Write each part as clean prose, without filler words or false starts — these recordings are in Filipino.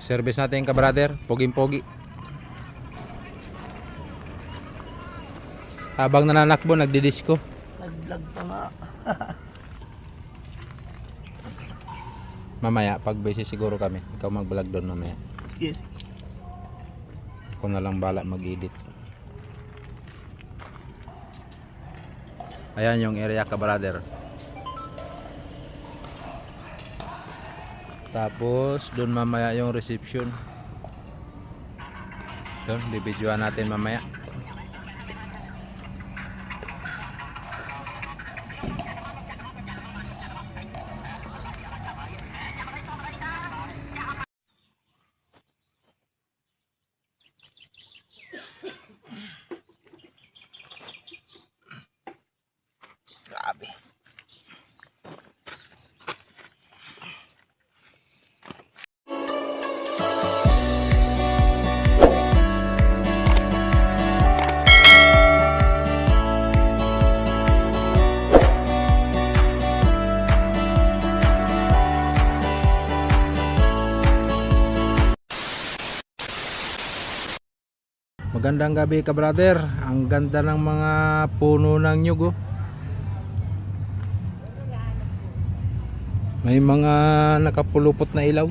Service natin ka brother, poging-pogi. Habang nananakbo, nagdidisco. Nag-vlog pa nga. Mamaya, pag busy siguro kami, ikaw mag-vlog doon mamaya. Yes. Ako na lang bala mag-edit. Ayan yung area ka brother. Tapos doon mamaya yung reception. Doon, bibidyoan natin mamaya. Grabe. Magandang gabi ka brother. Ang ganda ng mga puno ng nyug oh. May mga nakapulupot na ilaw.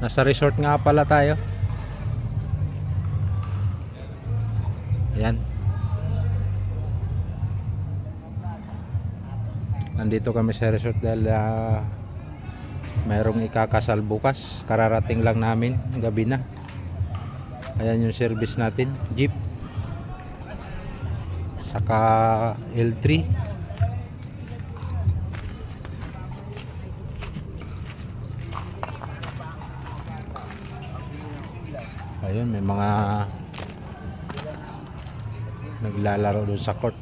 Nasa resort nga pala tayo. Ayan. Nandito kami sa resort dahil mayroong ikakasal bukas. Kararating lang namin, gabi na. Ayan yung service natin, jeep. Saka L3. Ayun, may mga naglalaro doon sa court.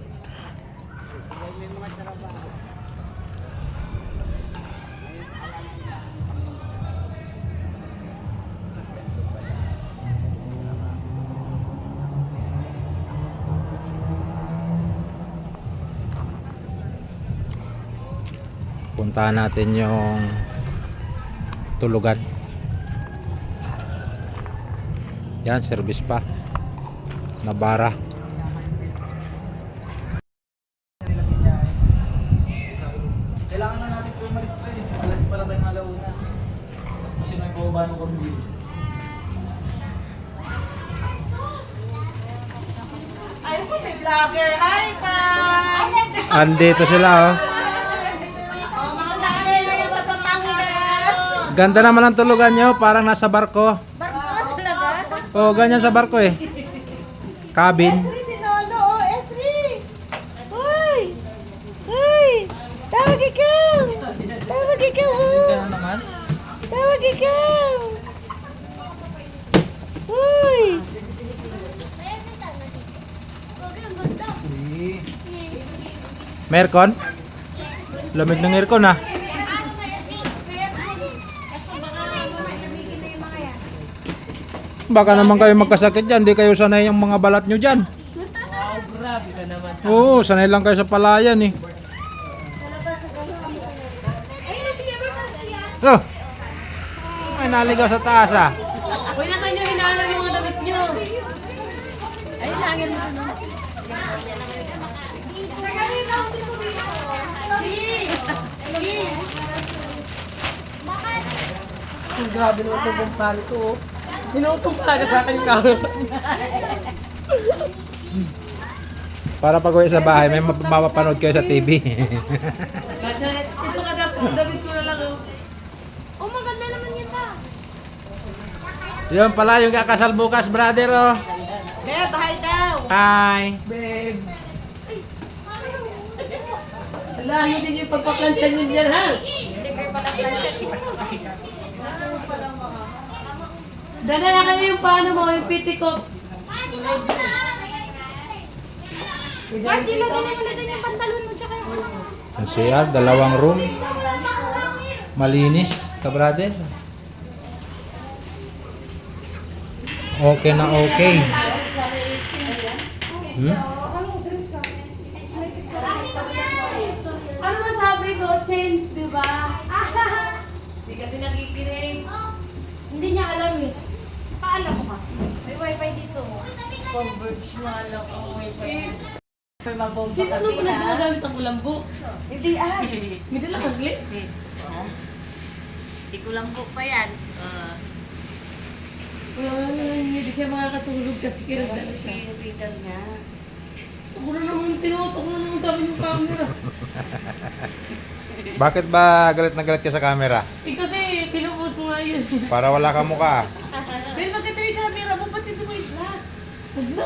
Puntahan natin yung tulugan. Yan, service pa na bara. Kailangan na natin po umalis pa eh. Alas pa lang tayong alauna. Mas kasi may bumaba ng kundi. Ay po, may vlogger. Hi, pa! Andito sila oh. Oh, mga vlogger na yung sa Batangas. Ganda naman ang tulugan nyo, parang nasa barko. Barko talaga? Oh, ganyan sa barko eh. Cabin. Esri, si Lolo. Oh, Esri. Hoy! Hoy! Tawag ikaw! Tawag ikaw, oh! Kaya naman. Tawag ikaw! Hoy! Sweet. Mercon? Lamig ng aircon ah. Baka naman kayo magkasakit dyan, di kayo sanay yung mga balat nyo dyan. Wow, grabe ka naman. Oo, sanay lang kayo sa palayan eh. Oh! Ay, naligaw sa taas ah. Uy, nasa inyo hinahanap yung mga damit nyo. Ay, langit mo. Grabe naman sa bumpal ko. Hinutong talaga sa akin ka. Para pag uwi sa bahay, may mapapanood kayo sa TV. Ito ka David ko na lang. Oh, maganda naman yan pa. Yun pala yung kakasal bukas, brother oh. Beb, hi daw. Hi! Babe. Wala, ano din yung pagpaplansya nyo dyan, ha? Hindi kayo pala plansya. Dala na kayo yung paano mo, yung pitikop. Marty, lagyan mo na doon yung pantalon mo, tsaka yung ano. Yung CR, dalawang room. Malinis, ka brother. Okay na okay. Ano masabi ko? Change, di ba? Hindi kasi nakikinig. Hindi niya alam eh. Paalam mo kasi. May wifi dito. Converge nga lang ang wifi. May mabomba Sino ka nung nagagamit ang kulambo? Hindi May dala kang glit? Hindi ko lang po pa yan. Hindi siya makakatulog kasi kinagdala siya. Reader niya. Ako na naman, tinutok na naman sa amin yung camera. Bakit ba galit na galit ka sa camera? Eh kasi, pinupost mo nga yun. Para wala kang mukha. Pero maganda yung camera mo, pati ito mo yung vlog. Huwag na.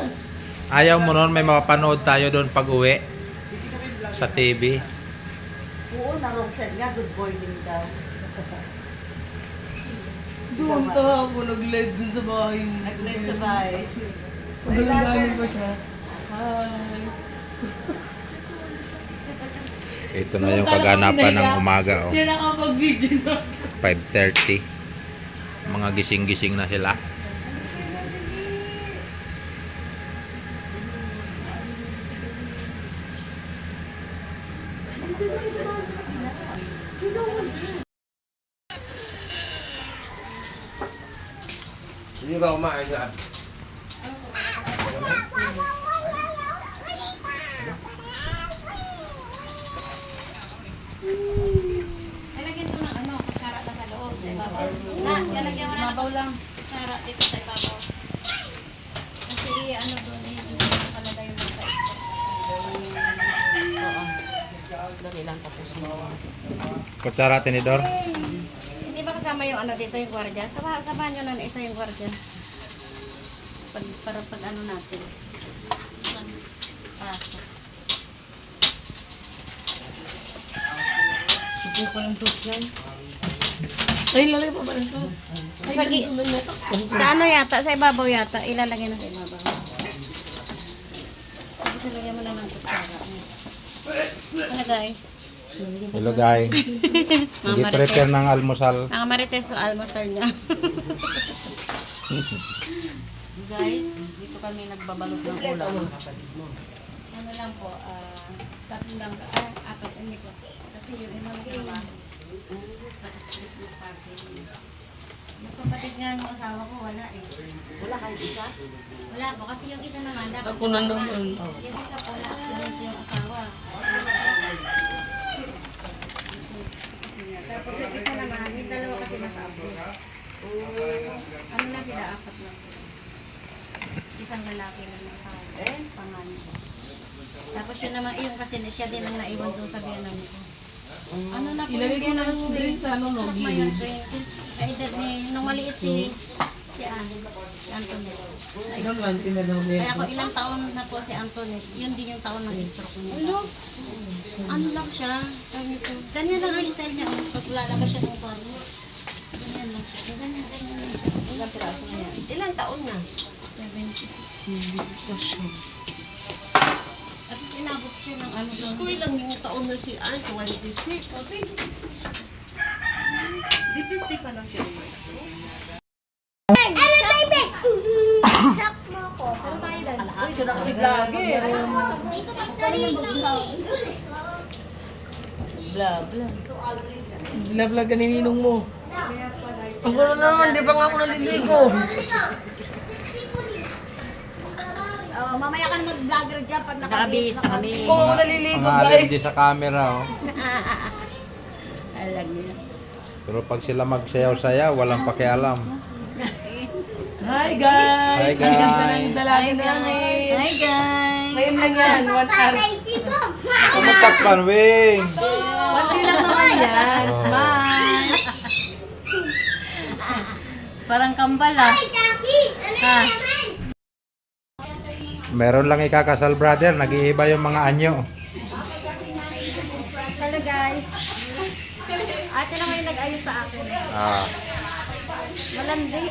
Ayaw mo nun, may mapapanood tayo doon pag uwi. Sa TV. Oo, na-wrong side nga. Good morning daw. Doon kahapon, nag-live dun sa bahay mo. Nag-live sa bahay. Paglalagamin pa siya. Hi. Ito na yung kaganapan ng umaga. Oh. Siya nakapag-video na. 5:30. Mga gising-gising na sila. Hindi ba kumain ka? Lalagyan ito ng ano, kutsara na sa loob, sa ibabaw. Lalagyan mo na ibabaw lang. Kutsara dito sa ibabaw. Kasi ano doon, nakalagay mo sa Oo. Dali lang tapos mo. Kutsara, tinidor. Hindi ba kasama yung ano dito, yung gwardiya? Samahan nyo na isa yung gwardiya. Para pag ano natin. Pasok. Subukan ng sauce yan. Ay, lalagay pa ba ng sauce? Ay, Sa gi- nandun na ito. Sa ano yata, sa ibabaw yata, ilalagay na sa ibabaw. Tapos ilagay mo na ng kutsara. Ano guys? Hello guys. Nag-prepare ng almusal. Ang marites sa almasar niya. Guys, dito kami nagbabalot ng ulam. Ano lang po, tatlo lang, apat, hindi po. Kasi yung ibang asawa, tapos Christmas party. Yung kapatid nga ng asawa ko, wala eh. Wala kahit isa? Wala po, kasi yung isa naman, dapat Ako na naman. yung isa po, na-accident yung asawa. Tapos yung isa naman, yung dalawa kasi nasa abroad. Ano lang sila, apat lang sila. Isang lalaki lang yung asawa. Panganay. Tapos yun naman, yun kasi siya din ang naiwan doon sa biyanan ko. Ano na po Ilagay ko na lang ko din sa ano, no, stroke na gilid. yun, 20s. Sa edad ni, nung maliit si Antoinette. Ilang lang, tinalaw niya. Kaya ako ilang taon na po si Antoinette, yun din yung taon ng stroke niya. Ano lang siya, ganyan lang ang style niya. Pag lalabas siya ng body, ganyan lang siya. Ganyan lang. Ilang piraso na yan? Ilang taon na? 76. Tapos inabot siya ng ano doon. School lang yung taon na si Ann, 26. 26 na siya. Di 50 pa lang siya. Uy, Ito na kasi vlogger. Blah, blah. Bla-bla ka ni ninong mo. Ang gulo naman, di ba nga ako naliligo? Mamaya ka na mag-vlogger dyan pag Nakabihis na kami. Oo, naliligo Mga guys. allergy sa camera. Oh. Alam niya. Pero pag sila magsayaw-sayaw, walang pakialam. Hi guys! Hi, Ang ganda guys. ng dalaga namin. Hi guys! Ngayon lang yan, 1 hour. Kumutaks man, Wing! Konti lang naman yan. Smile! Parang kambal ah. Meron lang ikakasal, brother. Nag-iiba yung mga anyo. Hello guys. Ate lang yung nag-ayos sa akin. Ah. Malandi.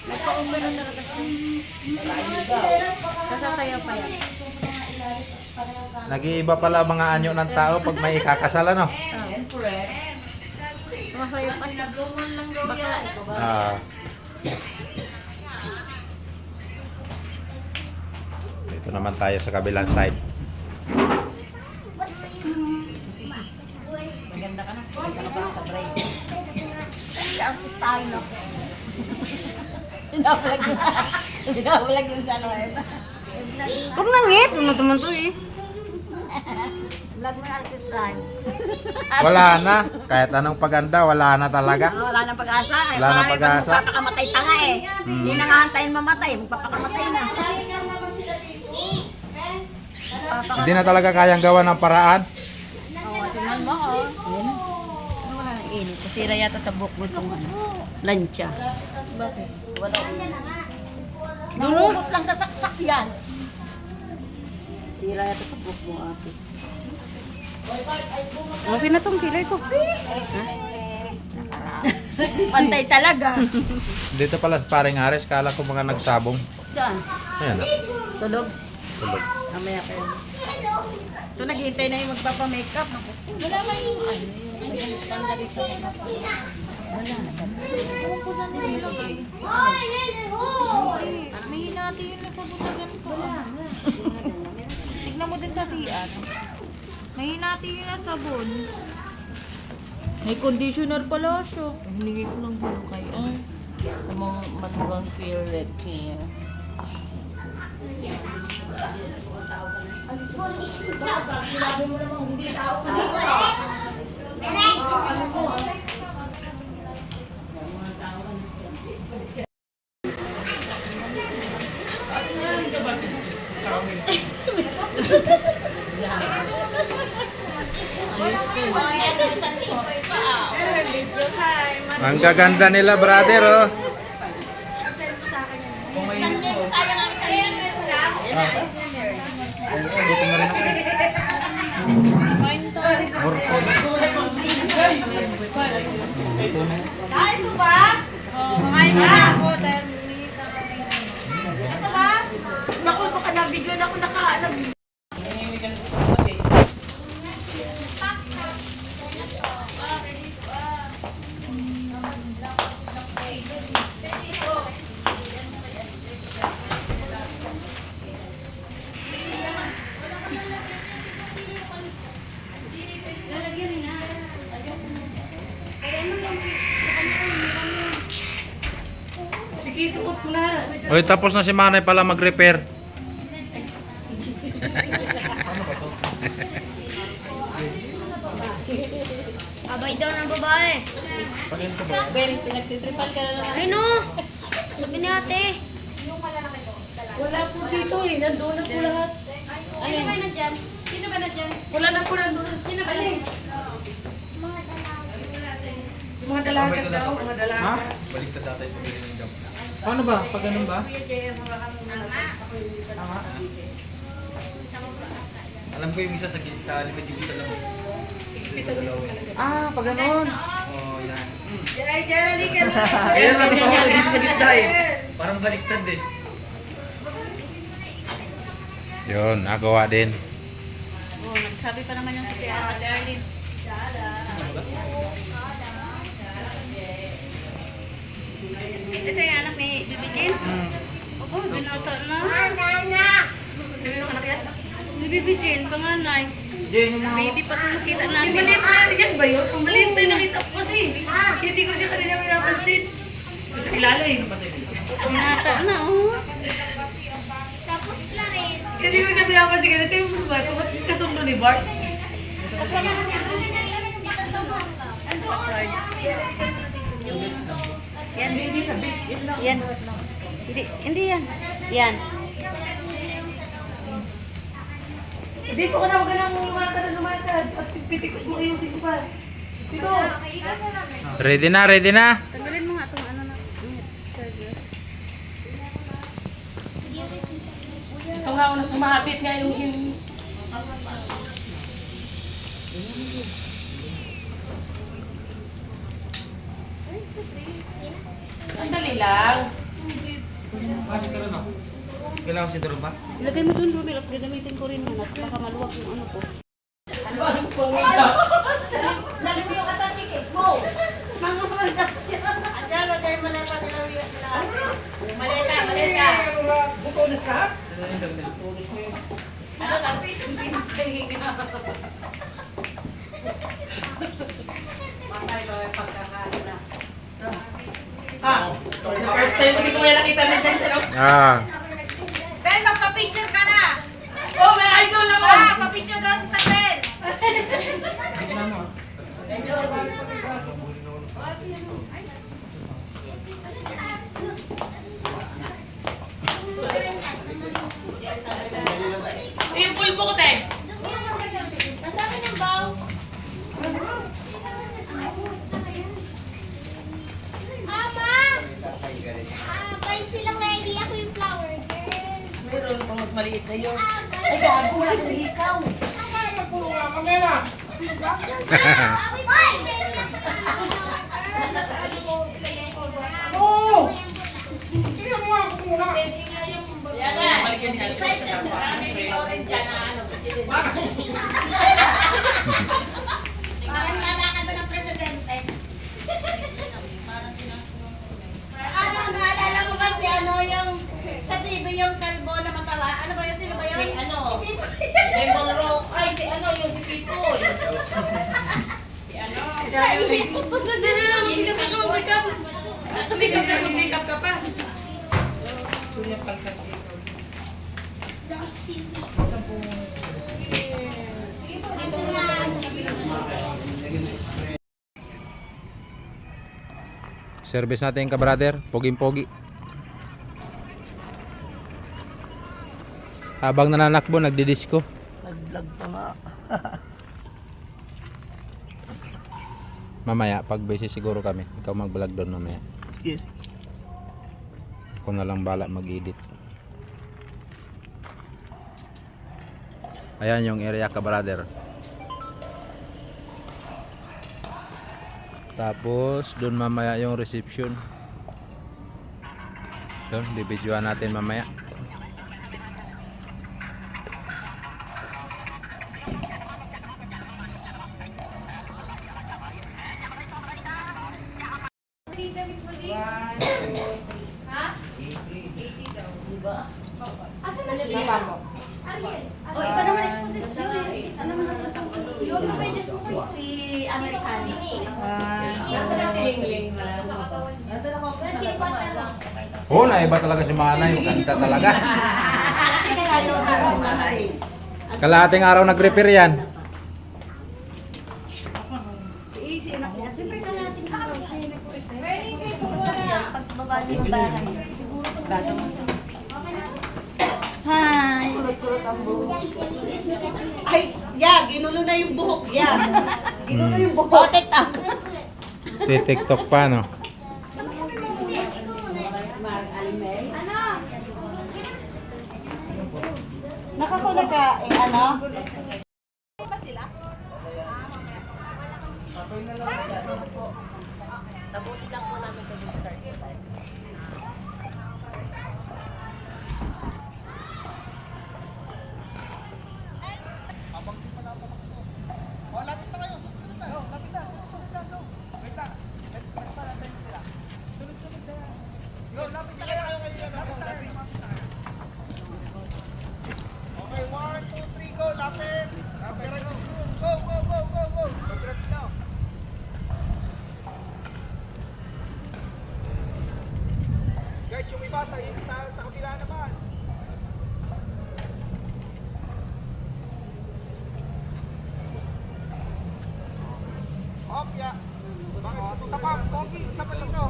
Nagpa-umero na rin kasi. Kasasayaw pa yan. Nag-iiba pala mga anyo ng tao pag may ikakasal, ano? Sumasayaw pa siya. Bakla. Ah. Dito naman tayo sa kabilang side. Maganda ka na. Maganda ka pa sa break. Artist tayo na. Binabalag yung sa ano. Huwag nang ngit. Ano naman to eh. Vlog mo yung artistahan. Wala na. Kahit anong paganda, wala na talaga. Wala nang pag-asa. Wala nang pag-asa. Magpapakamatay pa nga eh. Hindi na nga hantayin mamatay. Magpapakamatay na. Hindi na talaga kayang gawa ng paraan. Tingnan mo oh. Yan. Wala nang init. Kasira yata sa buhok mo itong lancha. Bakit? Wala. Nangungot lang sa saksak yan. Sira yata sa buhok mo ate. Okay na tong kilay ko. Pantay talaga. Dito pala sa paring Ares, kala ko mga nagsabong. Saan? Ayan. Tulog. Tulog. Mamaya kayo. Ito naghihintay na yung magpapa-makeup. Wala man yung ano. Standardisa ko na pa. Wala na. May hinati yun na sabon na ganito. Tignan mo din sa CR. May hinati yun na sabon. May conditioner pala siya. Hiningi ko ng gulo kayo. Sa mga matugang feel red here. Ang gaganda nila, brother, oh. Dito na rin ako. Makain mo na ako dahil umiita kami. Naku, baka nabigyan ako naka-alam. Sige, suot mo na. Oy, tapos na si Manay pala mag-repair. Abay daw ng babae. Very pinagtitripan ka na naman. Ay no! Sabi ni ate. Wala po dito eh. Nandun na po lahat. Sino ba nandyan? Sino ba nandyan? Wala na po nandun. Sino ba nandyan? Yung mga dalagat daw. Mga dalagat. Paano ba? Pag ganun ba? Alam ko yung isa sa likod yung isa lang. Ah, pag ganun. Oh, yan. Kaya natin ako dito sa gitna eh. Parang baliktad eh. Yun, nagawa din. Oh, nagsabi pa naman yung si Ate Arlene. Ito yung anak ni Bibi Jean? Opo, binata na. Sino yung anak yan? Ni Bibi Jean, panganay. Jen, yung mga... Baby pa ito nakita namin. Maliit na yan ba yun? Maliit na yung nakita ko kasi. Hindi ko siya kanina pinapansin. Hindi ko siya kilala eh. Binata na, oh. Tapos na rin. Hindi ko siya pinapansin kasi siyempre ba? Ba't kasundo ni Bart? Yan. Yan. Hindi yan. Yan. Dito ka na, huwag ka nang lumatad. At pitikot mo ayusin ko pa. Dito. Ready na, ready na. Tanggalin mo nga itong ano na. Charger. Ito nga una sumabit nga yung Ang dali lang. Bakit ka rin ako? Kailangan si Doro ba? Ilagay mo dun, Romel, at gagamitin ko rin yan. At baka maluwag yung ano ko. Ano ba ang pangita? Dali mo yung katatikis mo! Mga malata siya. Andiyan, lagay mo na pa nila yung maleta, maleta. Butones ka? Ano lang, isang pinagay ka. Ah, First time ko si Kuya nakita na dyan. Pero, Ah. Ben, magpa-picture ka na! oh, may idol naman! Pa-picture daw si Sabel! Yung pulbo ko, te. Nasa akin yung bow. Ama! Bay silang ready. Ako yung flower girl. Meron pang mas maliit sa'yo. Ay, gago, wala kang ikaw. Oh! Excited na. Ano, naalala mo ba si ano yung sa TV yung kalbo na matawa? Ano ba yun? Sino ba yun? Si ano? Si Pipo. Lemon Rock. Ay, si ano yun, si Pipoy. Si ano? Naisip ko na Inis ako, makeup. Sa makeup ka, mag-makeup ka pa. Dito na. Service natin ka brother, poging-pogi. Habang nananakbo, nagdi-disco. Nag-vlog pa nga. Mamaya, pag busy siguro kami, ikaw mag-vlog doon mamaya. Yes. Ako na lang bala mag-edit. Ayan yung area ka brother. Tapos doon mamaya yung reception. Doon, bibidyoan natin mamaya. Asan na siya? Ariel. O, iba naman exposition eh. Ano naman natapos? Yung na-witness mo ko Si Americano. Nasa na si Hingling na. Oh, naiba talaga si Manay, maganda talaga. Kalahating araw nag-repair yan. Si Easy, anak niya. Siyempre na natin araw siya nag-prepare. Pwede kayo po sa pagbaba niyo ng bahay. Basa mo sa. Hi! Ay, yeah, ginulo na yung buhok, yeah. Ginulo yung buhok. Oh, TikTok. TikTok pa, no? Ano? Nakakuna ka, ano? Tapusin lang po namin ito yung start. Guys, yung iba sa kabila naman. Opya. Isa pa, Pogi, isa pa dito.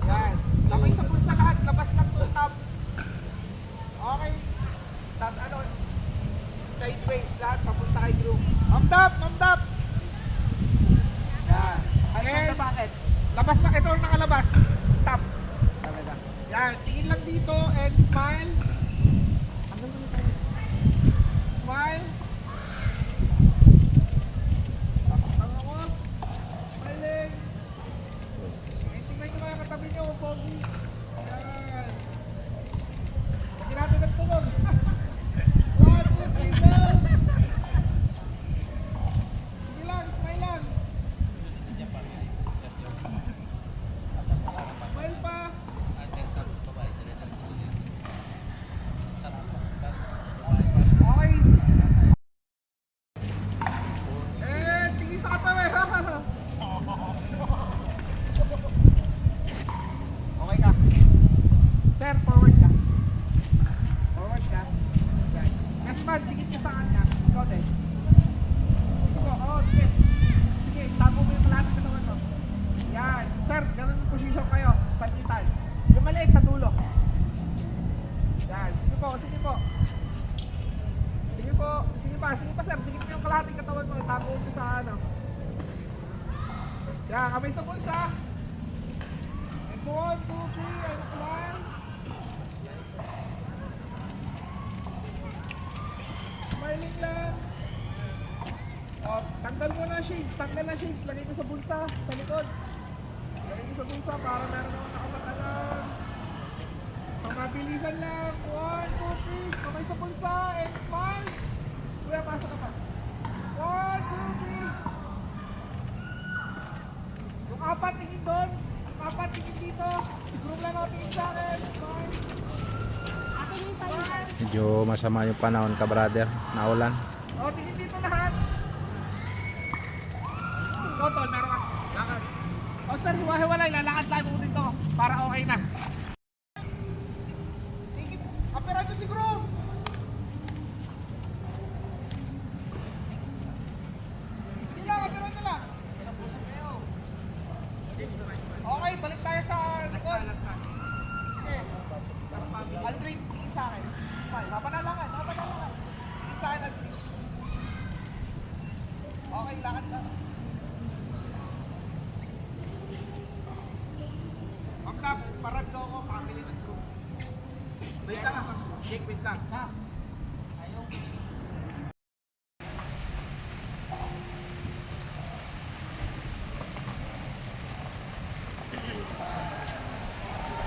Yan. Labay sa bulsa lahat, labas lang to top. Okay. Tapos ano, sideways lahat, papunta kay group. Mamdap, mamdap. Yan. And, bakit? Labas lang, ito ang nakalabas. Top. Yan, tingin lang dito and smile. Smile. Tama mo. Smiling. Tingnan nyo mga katabi nyo, Pogi. Yan. Hindi natin nagtulog. 1, 2, 3, go! Sige lang, smile lang. Smile pa. Okay. Yan, kamay sa bulsa. And 1, 2, 3, and smile. Smiling lang. O, tanggal mo na shades. Tanggal na shades. Lagay mo sa bulsa. Sa likod. Lagay mo sa bulsa para meron akong nakamata lang. So, mabilisan lang. 1, 2, 3. Kamay sa bulsa. And smile. Kuya, pasok ka pa. 1, 2, 3. Yung apat tingin doon. Yung apat tingin dito. Si group lang ako tingin sa akin. Smile. Smile. Medyo masama yung panahon ka, brother. Naulan. O, tingin dito lahat. Ikaw, Tol, meron ka. Lakad. O, sir, hiwa-hiwalay. Lalakad tayo po dito. Para okay na. Tingin. Kapira nyo si group. Sige lang, kapira nyo lang. Okay, balik tayo sa likod. Okay. Aldrin, tingin sa akin. Smile. Napanalangan. Tingin sa akin, Aldrin. Okay, lakad lang. Wag na, parad daw ako, family ng group. Wait lang, Jake, wait lang.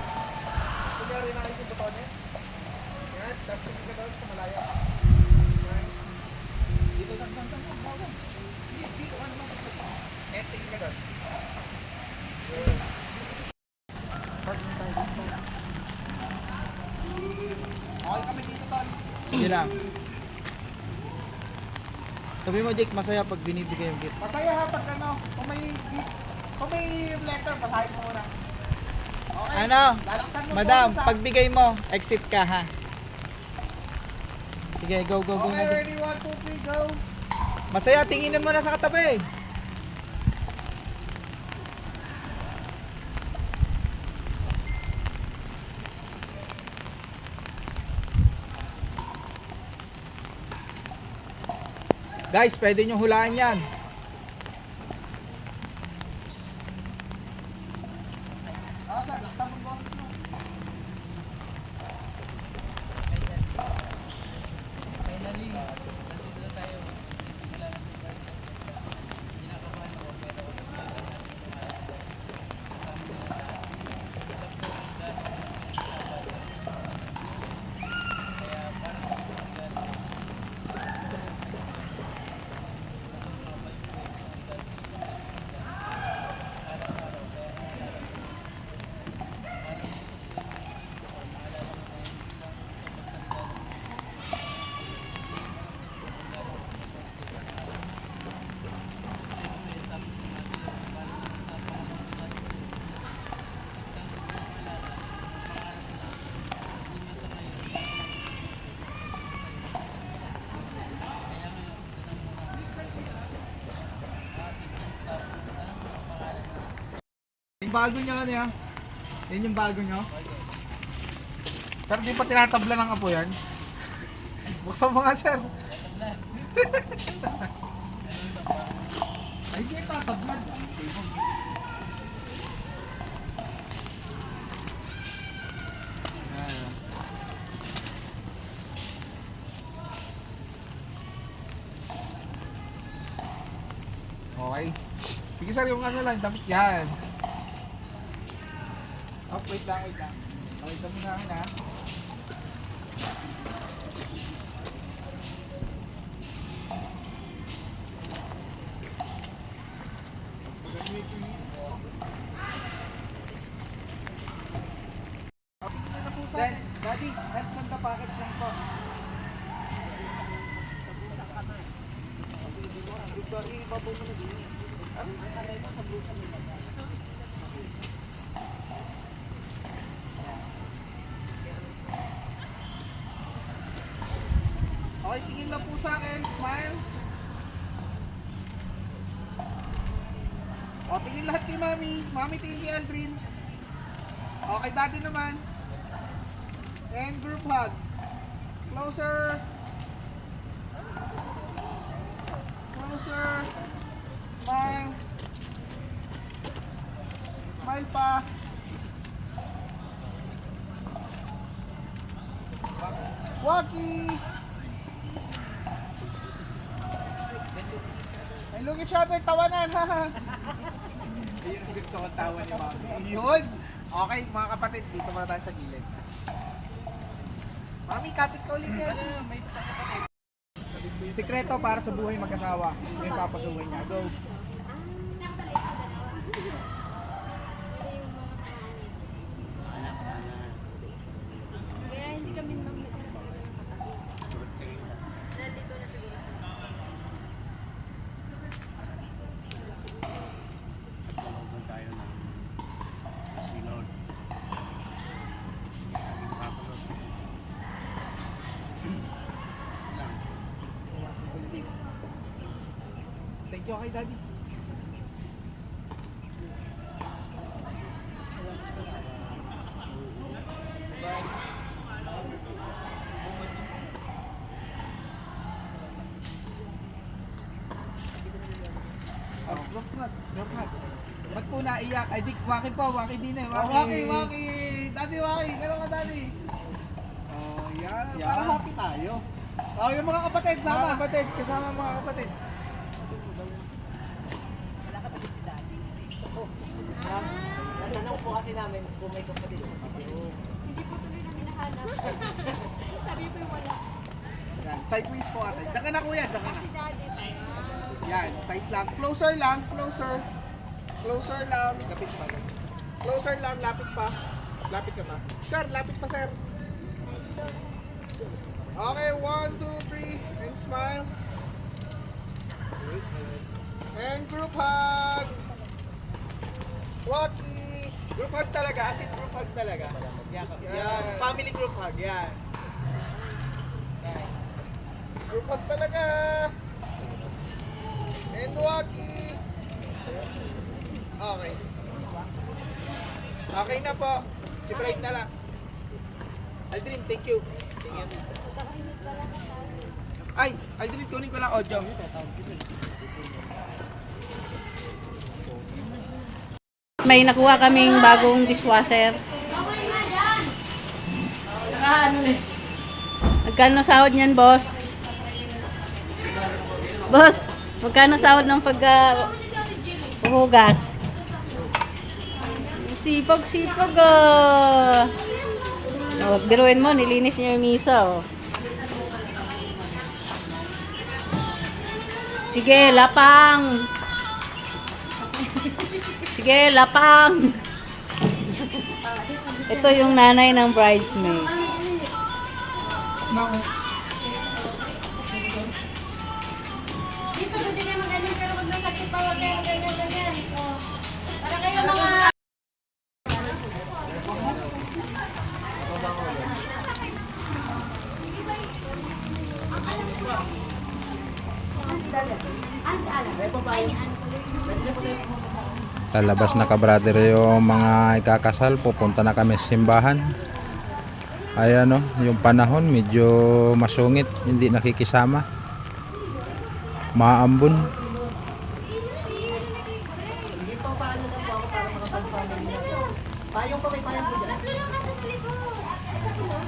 Kunyari na yung botones. Yan, tapos tingin ka doon sa malaya. Yan. Dito lang. Dito, ano ba? Tingin ka doon. Yan. Okay kami dito, Tol. Sige lang. Sabi mo, Jake, masaya pag binibigay yung gift. Masaya ha pag ano, kung may letter, basahin mo muna. Okay. Ano? Lalaksan mo Madam, po sa- pagbigay mo, exit ka ha. Sige, go Okay, na. Jake. ready, 1, 2, 3, go. Masaya, tinginin mo na sa katabi. Guys, pwede nyo hulaan yan. Okay, laksan mo bonus mo. Yung bago nyo ano yan? Yan yung bago nyo? Sir, di pa tinatabla ng apo yan? Buksan mo nga, sir. Ay, di tatabla. Okay. Sige, sir, yung ano lang, dapat yan. Oh, wait lang. Okay, kami na akin ha. Then, Daddy, hands on the pocket lang po. Okay, tingin lang po sa akin. Smile. O, tingin lahat kay Mami. Mami, tingin kay Aldrin. Okay, Daddy naman. And group hug. Closer. Closer. Smile. Smile pa. Waki! And look at each other, tawanan, ha? Ayun ang gusto kong tawa ni Mami. Yun! Okay, mga kapatid, dito muna tayo sa gilid. Mami, kapit ka ulit yan. Sikreto para sa buhay mag-asawa. Ito yung papasukin niya. Go! Kaya hindi kami Thank you kay Daddy. Group hug. Ba't po naiyak? Ay, di, Waki po, Waki din eh. Waki. Daddy, Waki. Gano'n ka, Daddy? Oh, yan. Para happy tayo. Oh, yung mga kapatid, sama. Mga kapatid, kasama mga kapatid. Natanong po kasi namin kung may kapatid. Hindi po tuloy namin nahanap. Sabi po yung wala. Yan, side quiz po ate. Diyan ka na kuya, diyan ka na. Si daddy pa. Yan, side lang. Closer lang, closer. Closer lang. Lapit pa. Closer lang, lapit pa. Lapit ka pa. Sir, lapit pa sir. Okay, 1, 2, 3, and smile. And group hug. Waki. Group hug talaga, as in group hug talaga. Yan. Yan. Family group hug, yan. Nice. Group hug talaga. And Waki. Okay. Okay na po. Si Bright na lang. Aldrin, thank you. Ay, Aldrin, kunin ko lang audio. May nakuha kaming bagong dishwasher. Magkano sahod niyan, boss? Boss, magkano sahod ng paghugas? Sipag-sipag Oh, biruin mo, nilinis niya yung misa, oh. Sige, lapang. Sige, lapang. Ito yung nanay ng bridesmaid. Dito pwede kayo mag-ganyan pero huwag may sakit pa, huwag kayo ganyan. So, para kayo mga... Talabas na ka-brother yung mga ikakasal, pupunta na kami sa simbahan. Ayan o, yung panahon medyo masungit, hindi nakikisama. Maambon. Payong pa, may payong po dyan. Tatlo lang kasi sa likod. Sa tulong.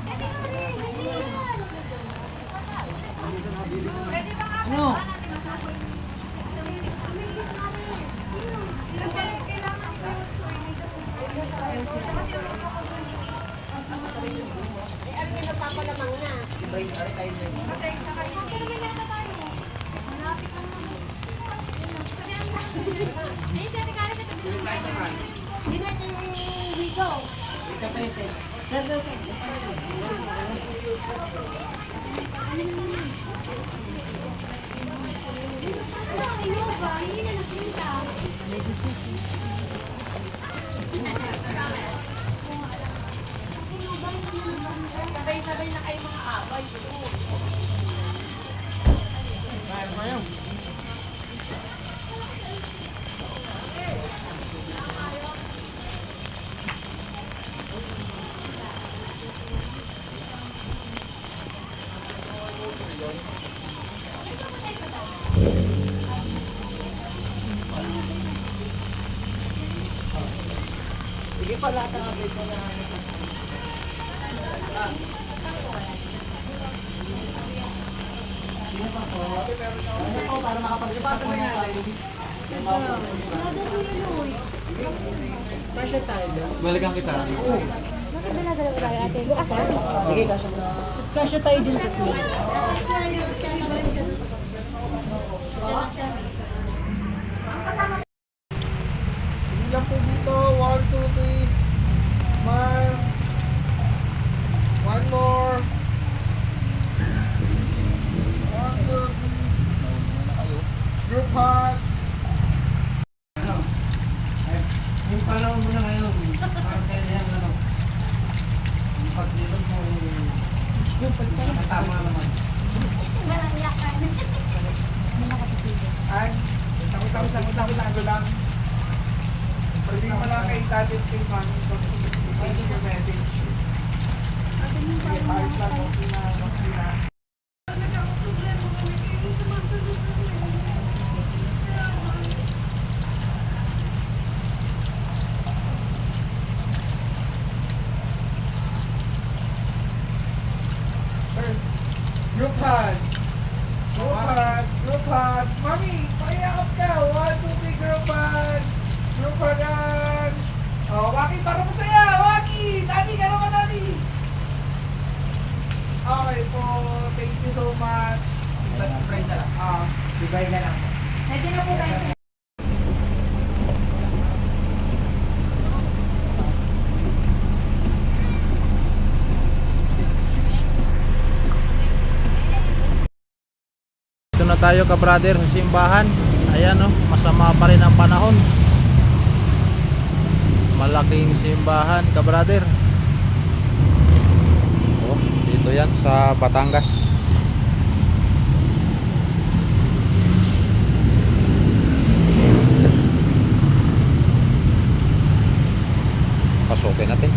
Pwede ba nga? Ano? Sabay-sabay na kayo mga away. Sige pa lahat ng update na para makapag-ipasa mo natin. Balikan kita. Sige, kasya mo na. Kasya tayo din sa tuloy. Hindi lang po dito. 1, 2, 3. Smile. One more. 1, 2, 3. Group hug. Yung panahon mo na ngayon, parang sa'yo na yan, ano? Yung pag-ilog mo, nakatama naman. Ay, takot lang. Pwede mo lang kay Daddy Ping Man. Thank you for message. Sige, kahit lang. Okay na. Group hug. Group hug. Mami, pakiyakap ka. 1, 2, 3, group hug. Group hug. Oh, Waki, parang masaya. Waki! Daddy, ka naman, Daddy. Okay po. Thank you so much. Surprise na lang. Surprise na lang. Pwede na po kayo. Dito na tayo ka brother sa simbahan. Ayan oh, masama pa rin ang panahon. Malaking simbahan ka brother. Oh, dito yan sa Batangas. Pasukin natin.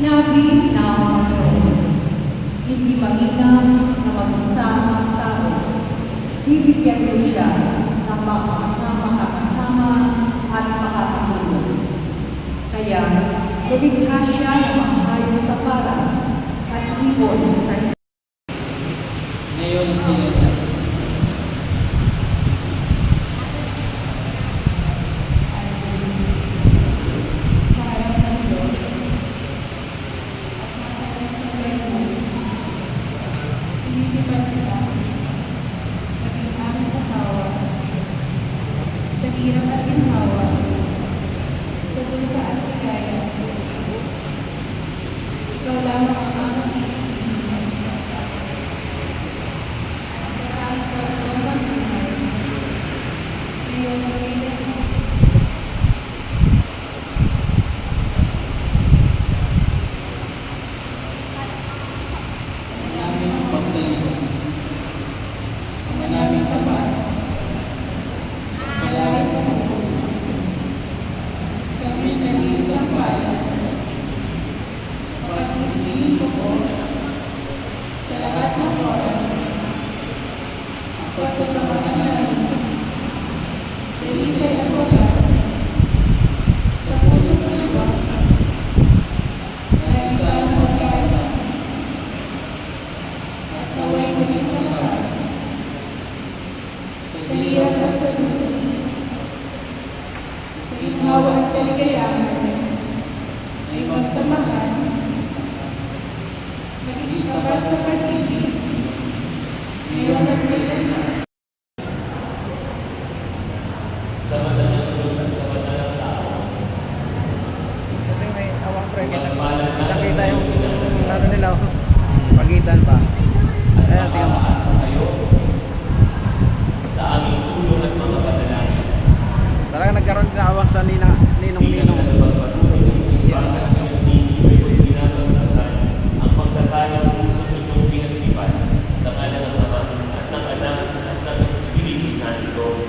Sinabi na ang Panginoon, hindi mainam na mag-isa ang tao. Bibigyan ko siya ng makakasama at makakatulong. Kaya, lumikha siya ng mga hayop sa para at ibon sa Ngayon ang kailan niya. sa harap ng Diyos at ng kanyang sambayanan. Tinitipan kita, maging aming asawa, sa hirap at ginhawa, sa dusa at ligaya. Ikaw lamang ang aming iibigin. At itatawag ka ng lambang buhay, ngayon at kailanman. Ang naming pagdalinan. Ang naming tapat. Malawit mo. Kami nag-iisang pala. Pagpipiliin ko po sa lahat ng oras, pagsasamahan namin, delisay at wagas, sa puso't diwa, nag-isa ng magkaisa, at naway maging lahat, sa hirap at sa lusa, sa ginhawa at kaligayahan, ay magsamahan, maging tapat sa pag-ibig, ngayon at kailanman. Sa mata ng Diyos at sa mata ng tao. Ito yung may awang pre. Mas malang Kita yung ano nila, oh. Pagitan pa. Ayan, tingnan mo. Makaasa kayo sa aming tulong at mga panalangin. Talagang nagkaroon din ng awang sa ninong-ninong. Pagpatuloy ng simbahan at pinagtitibay o pinapaskasan ang pagtatayang puso ninyong pinagtipan sa ngalan ng Ama at ng Anak at ng Espiritu Santo.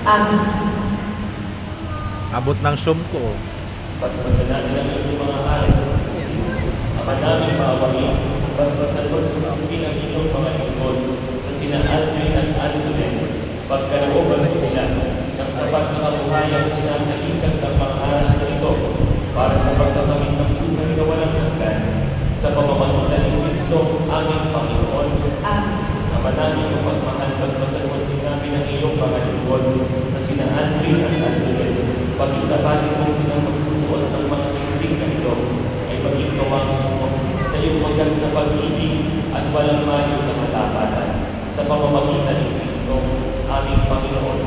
Abot ng sum ko. Basbasan natin ang inyong mga aras at sinisip. Ama namin maawain, basbasan mo ang pinag-inyong mga lingkod na sina Aldrin at Aldonen. Pagkalooban mo sila ng sapat na kabuhayang sinasalisag ng mga aras na ito para sa pagkakamit ng buhay na walang hanggan sa pamamagitan ni Kristo aming Panginoon. Ama namin ang pagmahal, basbasan mo din namin ang iyong mga lingkod na sina Aldrin at Aldonen. Pagkitapatin mo silang magsusuot ng mga siksik na ito ay maging kawangis mo sa iyong wagas na pag-ibig at walang mayo na katapatan sa pamamagitan ni Kristo aming Panginoon.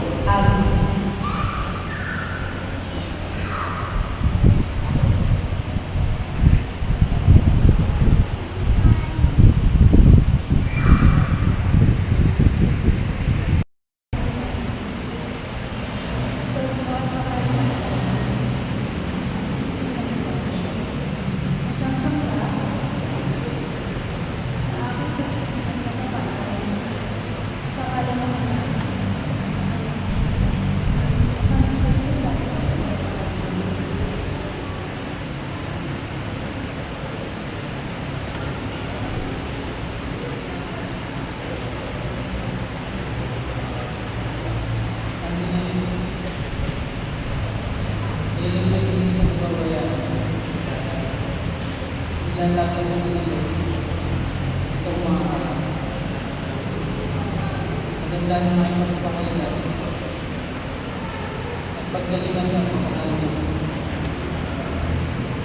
Ilalagay mo sa ito itong mga aras. Maganda na may magpakailan at paggalingan sa pagkasalan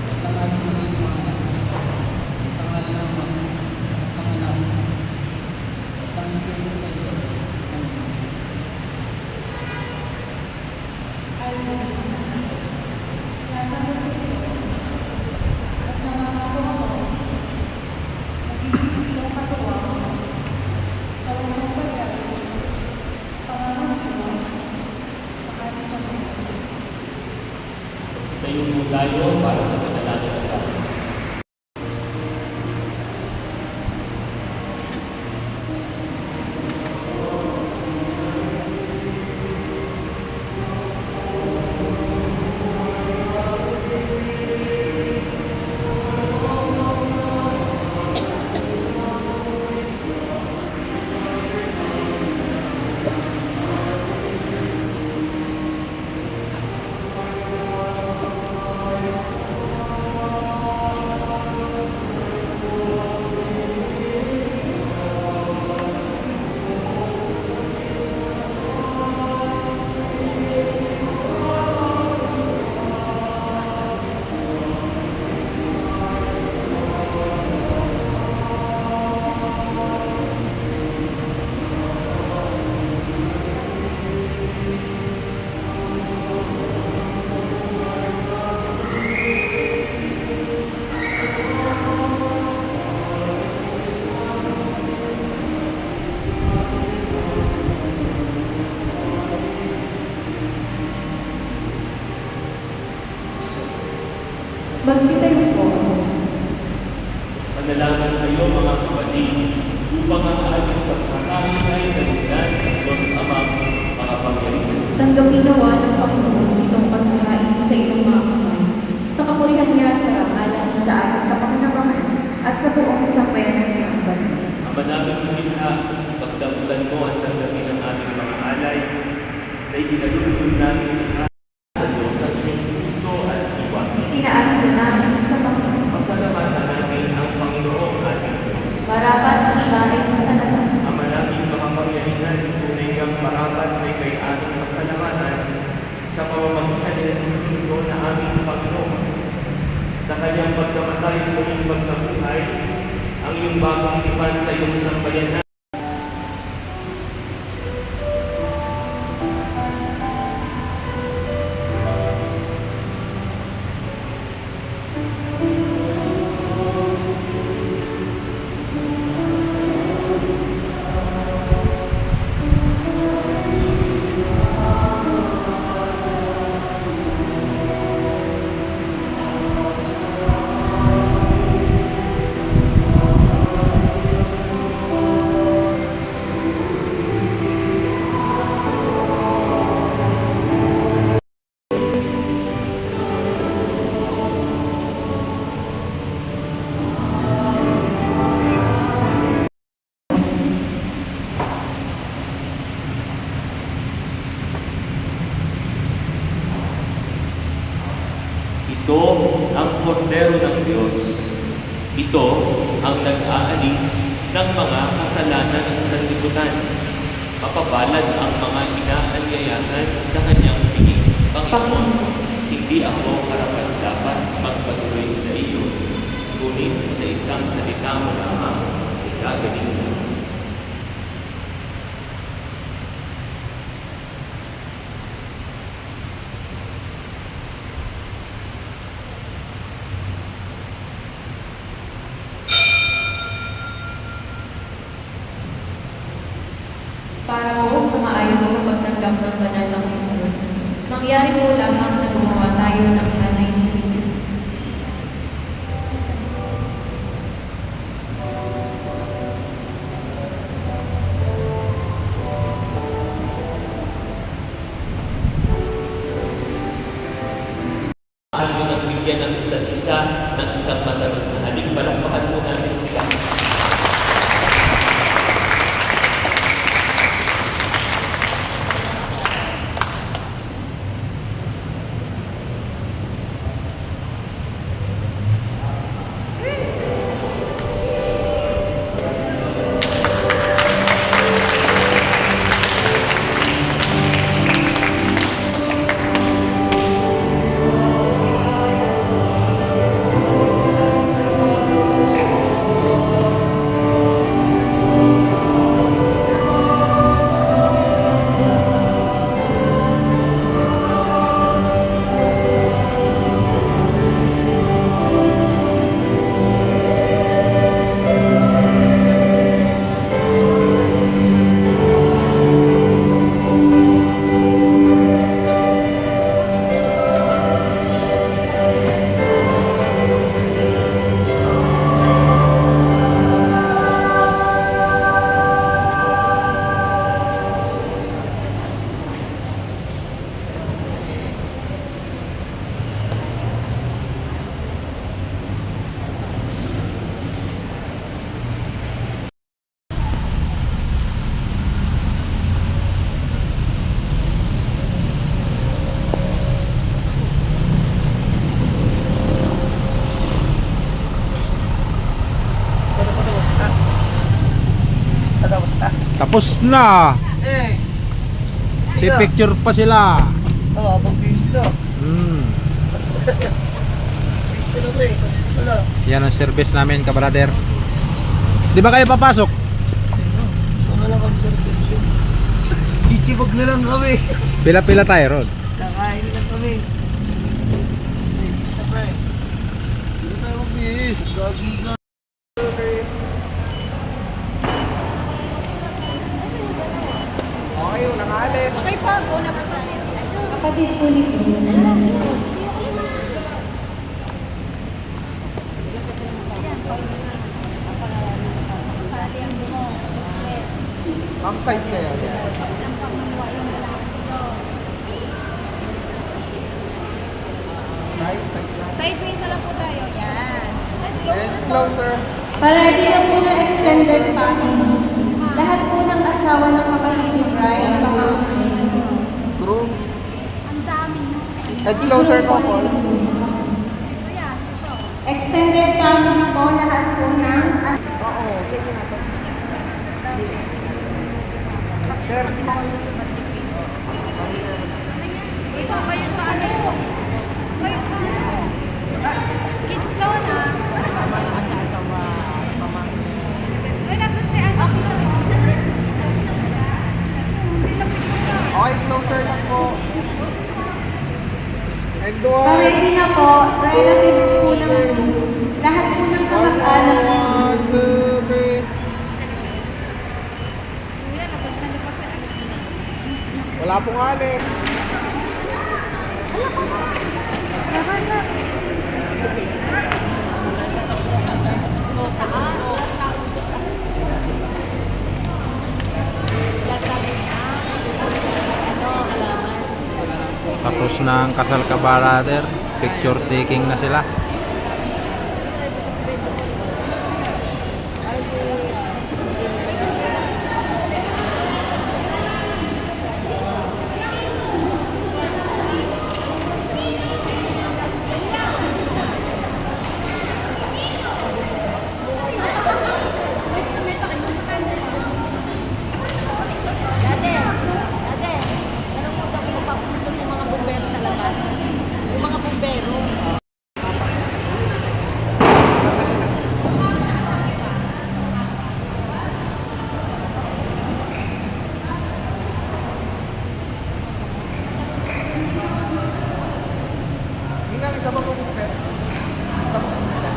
at ang ating magiging mga anas. Tangal ng mga at ng anak at ang Espiritu sa iyo. At namangako ako, magiging iyong katuwang sa wasang pagkain, pangangasiwa, ang ating Panginoon. Tanggapin nawa ng Panginoon itong paghahain sa iyong mga kamay, sa kapurihan niya at karangalan sa ating kapakinabangan at sa buong sambayanan ng ang banal. Ama namin lumikha, pagdamutan mo at tanggapin ang aming mga alay na ikinalulugod namin sa Diyos sa inyong puso at diwa. Itinaas na namin sa Panginoon. Pasalamatan namin ang Panginoong ating Diyos. Marapat na siya ay masalamat. Ama namin makapangyarihan, tunay kang marapat may kay aming pasalamatan sa pamamagitan ni Yesu Cristo na aming Panginoon. Sa kanyang pagkamatay at muling pagkabuhay, ang iyong bagong tipan sa iyong sambayanan. Ito ang kordero ng Diyos. Ito ang nag-aalis ng mga kasalanan ng sanlibutan. Mapapalad ang mga inaanyayahan sa kanyang piling. Panginoon, hindi ako karapat-dapat magpatuloy sa iyo, ngunit sa isang salita mo lamang, igagaling mo. Para po sa maayos na pagtanggap ng banal ng Panginoon, mangyari po lamang na gumawa tayo ng hanay sa inyo. Ano nang bigyan ng isa't isa ng isang matamis na halik, palakpakan po natin sila. Tapos na. Eh, Pipicture pa sila. oh, pag-bihis na. Bihis na lang eh, tapos na lang. Yan ang service namin, kabrader. Di ba kayo papasok? Ano lang kami sa reception. Ichibag na lang kami. Pila-pila tayo, Rod. Kakain lang kami. Eh, bihis na pre. Hindi tayo mag-bihis. Gagi ka. Okay, walang alis. Okay pa, go na po tayo. Kapatid po nito, Ang side kayo. Yan. And closer. Para di na po na extended family. Lahat po ng asawa ng kapatid ni Brian, baka Groom. Ang dami no. And closer, couple. extended family po, lahat po ng Oo. Sige na. Ito, kayo sa ano? Kayo sa ano? Kidsona. Masasawa. Ay, nasa si ano sila? Okay, closer lang po. And one. Ready na po, relatives po ng lahat po ng kamag-anak. 1, 2, 3. Kuya, labas na labas sa ano. Wala pong alin. Tapos na ang kasal ka brother. Picture taking na sila. Hinang, isa pa po mister. Isa pa po mister.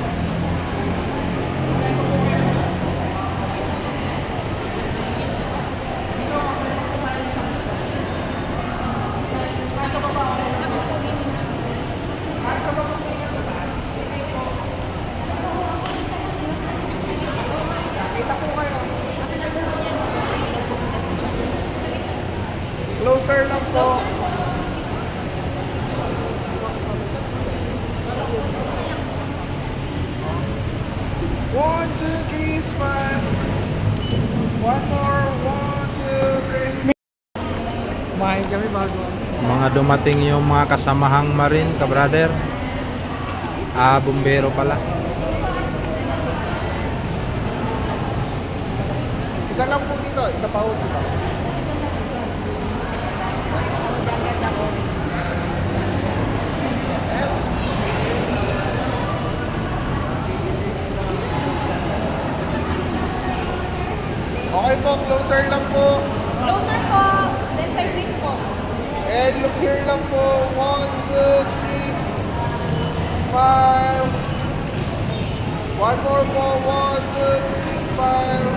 Kita po kayo. Closer lang po. One, two, three, smile. One more, 1, 2, 3. Kumain kami bago. Mga dumating yung mga kasamahang marine ka brother. Bumbero pala. Isa lang po dito, isa pa po dito. Okay po, closer lang po. Closer po. Then sideways po. And look here lang po. 1, 2, 3. Smile. One more po. 1, 2, 3. Smile.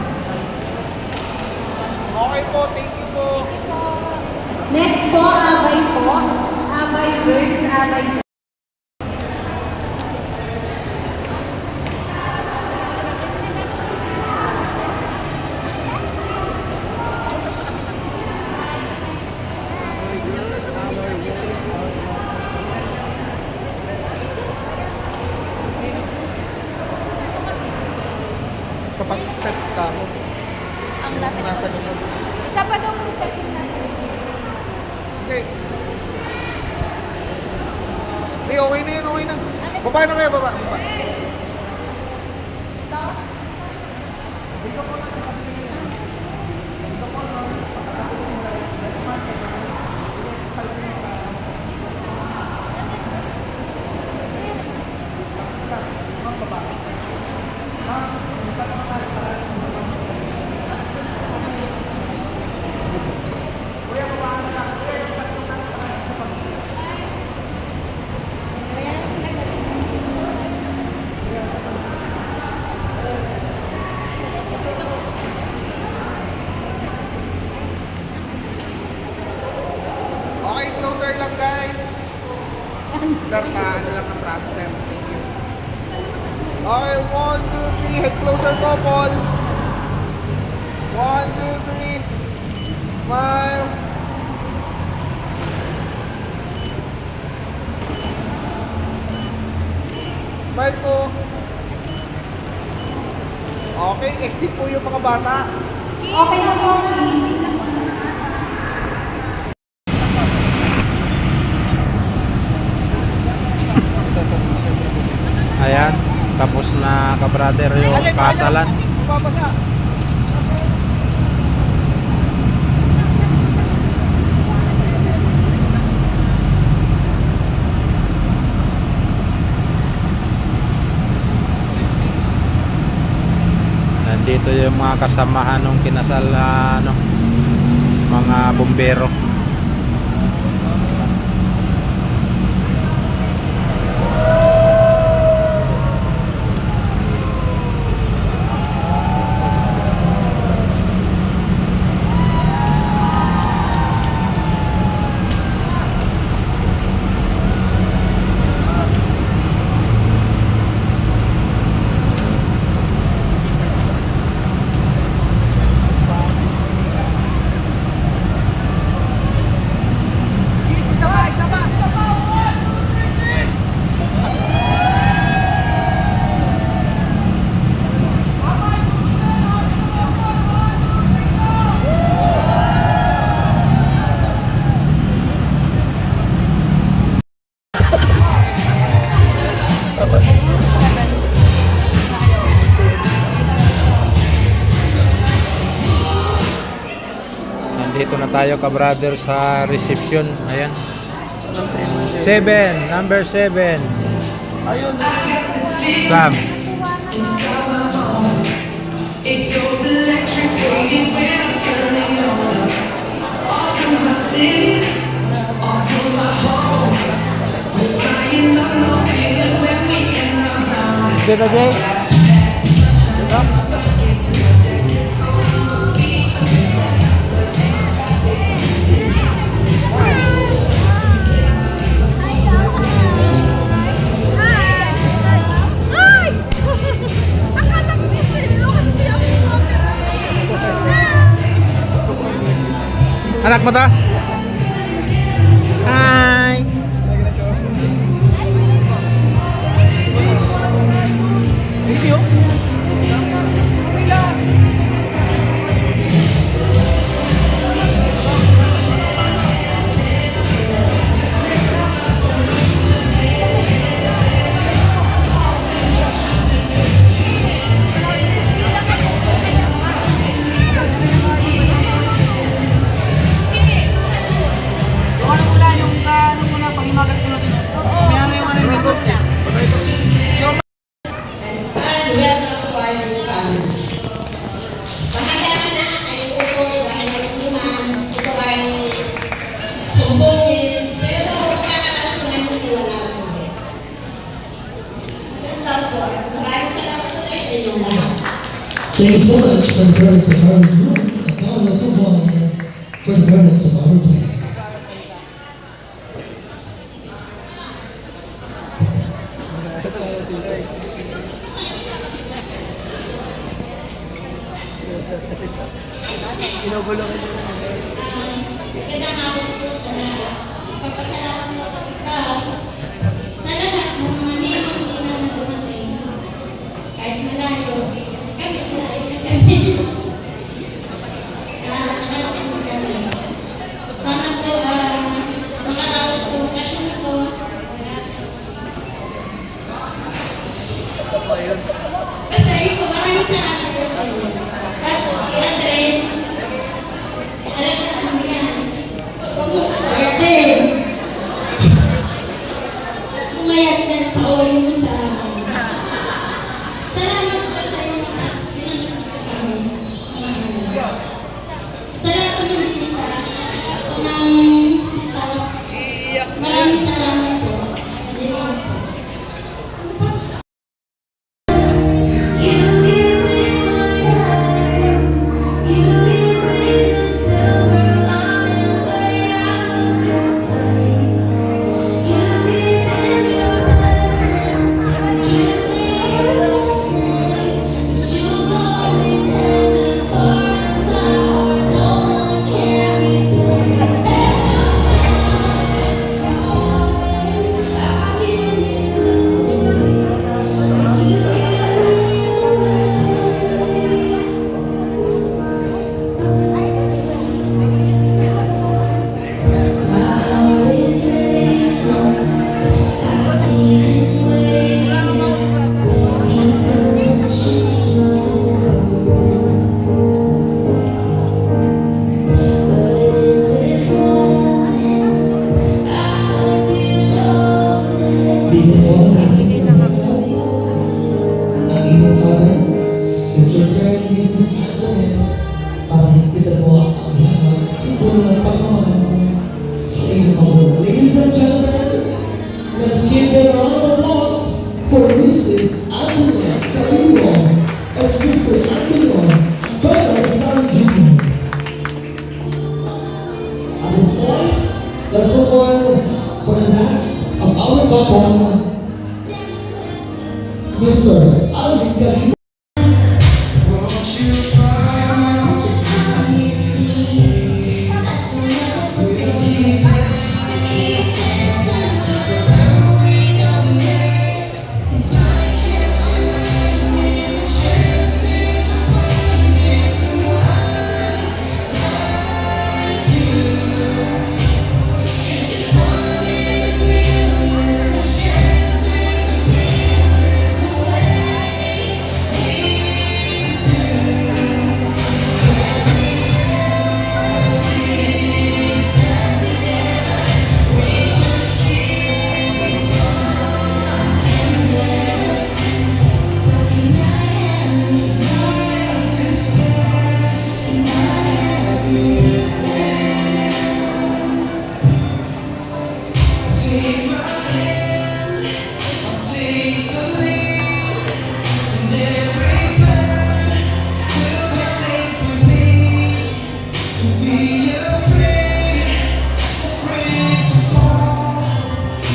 Okay po, thank you po. Next po, abay po. Abay birds, abay Sa pag-step ka mo. Ang nasa Nasa likod. Isa pa daw yung step yung nasa. Hindi. Hindi, okay na yun, okay na. Baba na kayo, baba. Baba. Okay, closer lang guys. Sir, paano lang ang process, sir? Thank you. Okay, 1, 2, 3. Head closer po, Paul. 1, 2, 3. Smile. Smile po. Okay, exit po yung mga bata. Okay na po. Ayan, tapos na ka-brother yung kasalan. Bumabasa. Nandito yung mga kasamahan ng kinasal na mga bumbero. Isa pa, isa pa. Nandito na tayo ka-brother sa reception. Ayan. 7, number 7. Sam. Dito, Jay. Anak mo to? Hi! Thank you. Ano muna yung ano muna pag himagas ko natin. May ano yung ano yung makeup. And welcome to our new family. Bahaga na ay utoy dahil nagtiman, ito ay sumbungin, pero makakataas naman yung iwalaan mo din. Ang tawag ko, maraming salamat po kayo sa inyong lahat. Thank you so much for the parents of our group, and now let's move on for the parents of our plan. Magandang hapon po sa lahat. Pagpasalamat mo po sa lahat ng mga hindi na dumating. Kahit malayo, kami malayo na kami. Nakarating mo kami. Sana po makaraos sa okasyon ito. Basta ito, maraming salamat po sa inyo. At Andres, umayat na sa ulo mo sa amin. Salamat po sa inyo at pinangat po kami. Salamat po ng bisita o ng staff. Maraming salamat po. It's your turn, Mrs. Antoinette, para higpitan mo ang lahat siguro ng pagmamahal sa iyong amor. Ladies and gentlemen, let's give them a round of applause for Mrs. Antoinette Calero and Mr. Antonio Antonio San Jr. At this point, let's move on for the dance of our couple, Mr. Alvin Calero.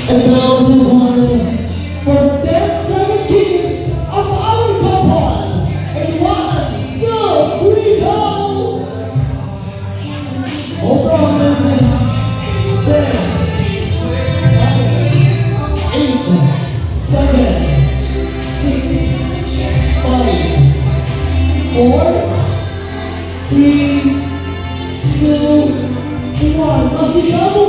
And now to one for the dance seven keys of our couple. And 1, 2, 3, go! Hold on, 10, 8, 7, 6, 5, 4, 3, 2, 1. Masigado